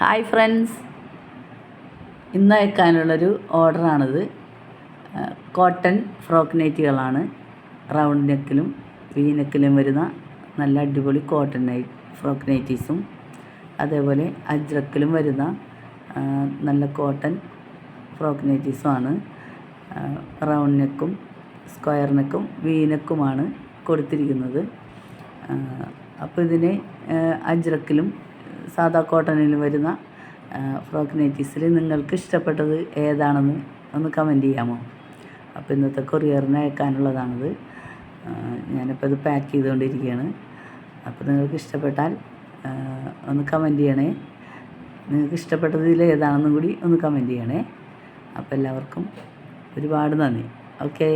Hi friends, ഇന്ന് അയക്കാനുള്ളൊരു ഓർഡറാണിത്. കോട്ടൺ ഫ്രോക്ക് നൈറ്റികളാണ്. റൗണ്ട് നെക്കിലും വി നെക്കിലും വരുന്ന നല്ല അടിപൊളി കോട്ടൺ ഫ്രോക്ക് നൈറ്റീസും, അതേപോലെ അജ്രക്കിലും വരുന്ന നല്ല കോട്ടൺ ഫ്രോക്ക് നൈറ്റീസുമാണ്. റൗണ്ട് നെക്കും സ്ക്വയർ നെക്കും വി നെക്കുമാണ് കൊടുത്തിരിക്കുന്നത്. അപ്പോൾ ഇതിന് അജ്രക്കിലും സാധാ കോട്ടണിലും വരുന്ന ഫ്രോക്ക് നൈറ്റീസിൽ നിങ്ങൾക്ക് ഇഷ്ടപ്പെട്ടത് ഏതാണെന്ന് ഒന്ന് കമൻറ്റ് ചെയ്യാമോ? അപ്പോൾ ഇന്നത്തെ കൊറിയറിന് അയക്കാനുള്ളതാണിത്. ഞാനിപ്പോൾ ഇത് പാക്ക് ചെയ്തുകൊണ്ടിരിക്കുകയാണ്. അപ്പോൾ നിങ്ങൾക്ക് ഇഷ്ടപ്പെട്ടാൽ ഒന്ന് കമൻറ്റ് ചെയ്യണേ. നിങ്ങൾക്ക് ഇഷ്ടപ്പെട്ടത് ഇതിൽ ഏതാണെന്നും കൂടി ഒന്ന് കമൻറ്റ് ചെയ്യണേ. അപ്പോൾ എല്ലാവർക്കും ഒരുപാട് നന്ദി. ഓക്കേ.